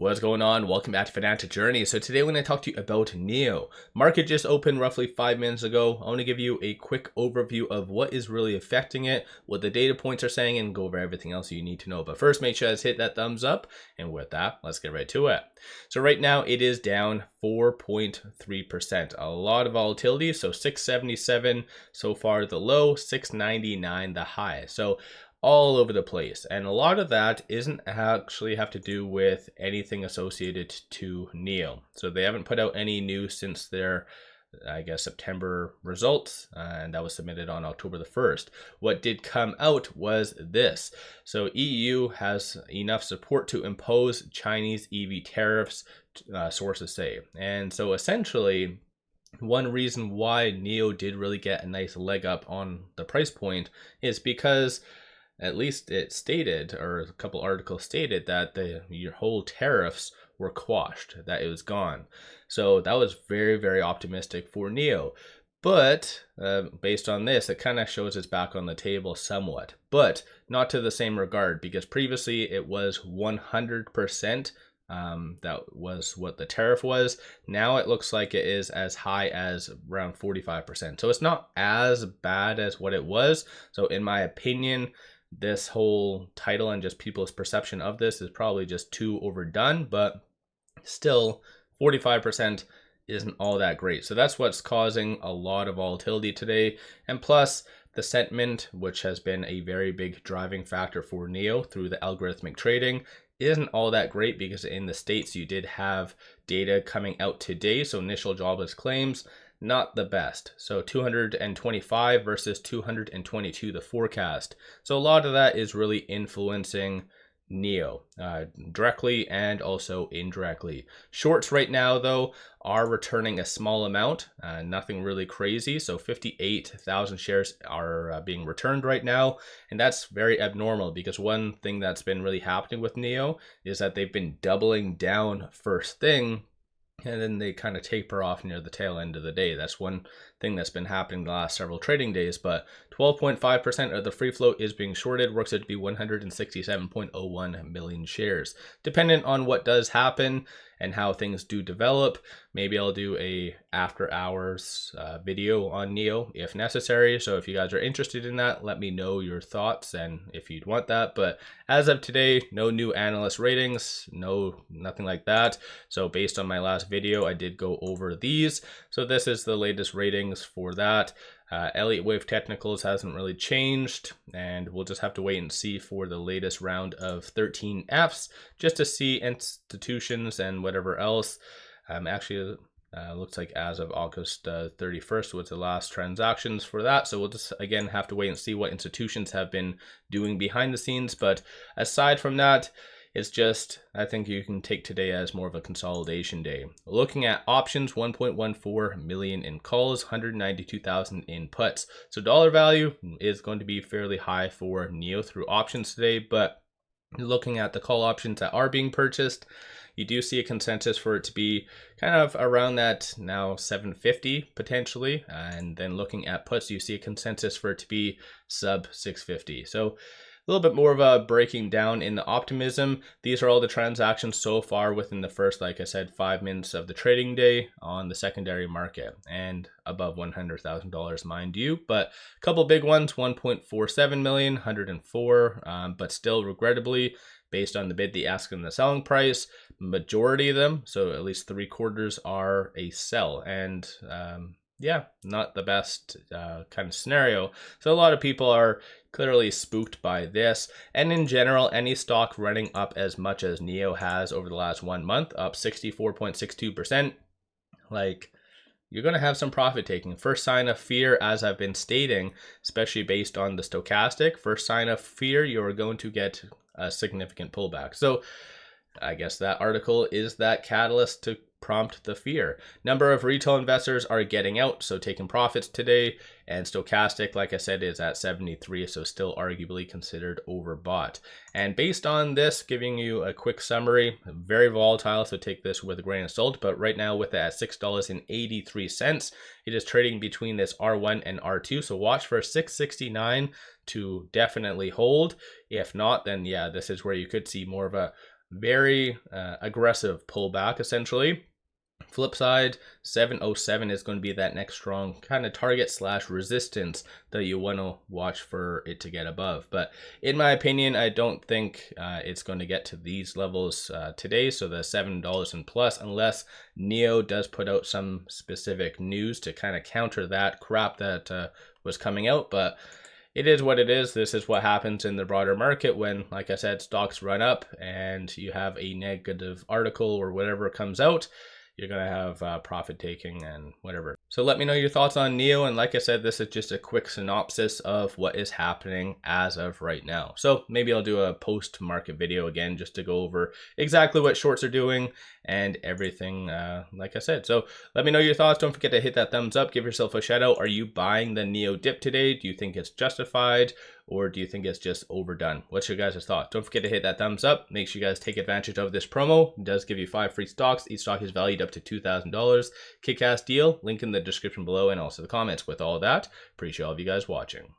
What's going on? Welcome back to Financial Journey. So today we're going to talk to you about NIO. Market just opened roughly 5 minutes ago. I want to give you a quick overview of what is really affecting it, what the data points are saying, and go over everything else you need to know. But first, make sure to hit that thumbs up. And with that, let's get right to it. So right now it is down 4.3%. A lot of volatility. So 677 so far the low, 699 the high. So all over the place, and a lot of that isn't actually have to do with anything associated to NIO. So they haven't put out any news since their September results, and that was submitted on October the 1st. What did come out was this. So EU has enough support to impose Chinese EV tariffs, sources say. And so essentially, one reason why NIO did really get a nice leg up on the price point is because at least it stated, or a couple articles stated, that your whole tariffs were quashed, that it was gone. So that was very, very optimistic for NIO. But based on this, it kind of shows it's back on the table somewhat, but not to the same regard, because previously it was 100%. That was what the tariff was. Now it looks like it is as high as around 45%. So it's not as bad as what it was. So in my opinion, this whole title and just people's perception of this is probably just too overdone, but still 45% isn't all that great. So that's what's causing a lot of volatility today. And plus the sentiment, which has been a very big driving factor for NIO through the algorithmic trading, isn't all that great, because in the States you did have data coming out today. So initial jobless claims, not the best. So 225 versus 222, the forecast. So a lot of that is really influencing NIO directly and also indirectly. Shorts right now, though, are returning a small amount, nothing really crazy. So 58,000 shares are being returned right now. And that's very abnormal, because one thing that's been really happening with NIO is that they've been doubling down first thing, and then they kind of taper off near the tail end of the day. That's one thing that's been happening the last several trading days. But 12.5% of the free float is being shorted, works out to be 167.01 million shares. Dependent on what does happen and how things do develop, maybe I'll do a after hours video on NIO if necessary. So if you guys are interested in that, let me know your thoughts and if you'd want that. But as of today, no new analyst ratings, nothing like that. So based on my last video, I did go over these. So this is the latest ratings for that. Elliott Wave Technicals hasn't really changed, and we'll just have to wait and see for the latest round of 13 Fs just to see institutions and whatever else. Looks like as of August 31st was the last transactions for that. So we'll just again have to wait and see what institutions have been doing behind the scenes. But aside from that, it's just, I think you can take today as more of a consolidation day. Looking at options, 1.14 million in calls, 192,000 in puts. So dollar value is going to be fairly high for NIO through options today, but looking at the call options that are being purchased, you do see a consensus for it to be kind of around that now 750 potentially. And then looking at puts, you see a consensus for it to be sub 650. So a little bit more of a breaking down in the optimism. These are all the transactions so far within the first, like I said, 5 minutes of the trading day on the secondary market, and above $100,000, mind you. But a couple big ones, 1.47 million, 104, but still regrettably, based on the bid, the ask, and the selling price, majority of them, so at least 3/4 are a sell. And yeah, not the best kind of scenario. So a lot of people are clearly spooked by this. And in general, any stock running up as much as NIO has over the last 1 month, up 64.62%, like, you're going to have some profit taking. First sign of fear, as I've been stating, especially based on the stochastic, first sign of fear, you're going to get a significant pullback. So I guess that article is that catalyst to prompt the fear. Number of retail investors are getting out, so taking profits today, and stochastic, like I said, is at 73, so still arguably considered overbought. And based on this, giving you a quick summary, very volatile, so take this with a grain of salt, but right now with it at $6.83, it is trading between this R1 and R2, so watch for 669 to definitely hold. If not, then yeah, this is where you could see more of a very aggressive pullback essentially. Flip side, 707 is going to be that next strong kind of target slash resistance that you want to watch for it to get above. But in my opinion, I don't think it's going to get to these levels today. So the $7 and plus, unless NIO does put out some specific news to kind of counter that crap that was coming out. But it is what it is. This is what happens in the broader market when, like I said, stocks run up and you have a negative article or whatever comes out. You're going to have profit taking and whatever. So let me know your thoughts on NIO. And like I said, this is just a quick synopsis of what is happening as of right now. So maybe I'll do a post-market video again just to go over exactly what shorts are doing and everything, like I said. So let me know your thoughts. Don't forget to hit that thumbs up. Give yourself a shout out. Are you buying the NIO dip today? Do you think it's justified? Or do you think it's just overdone? What's your guys' thoughts? Don't forget to hit that thumbs up. Make sure you guys take advantage of this promo. It does give you 5 free stocks. Each stock is valued up to $2,000. Kick-ass deal. Link in the description below and also the comments. With all of that, appreciate all of you guys watching.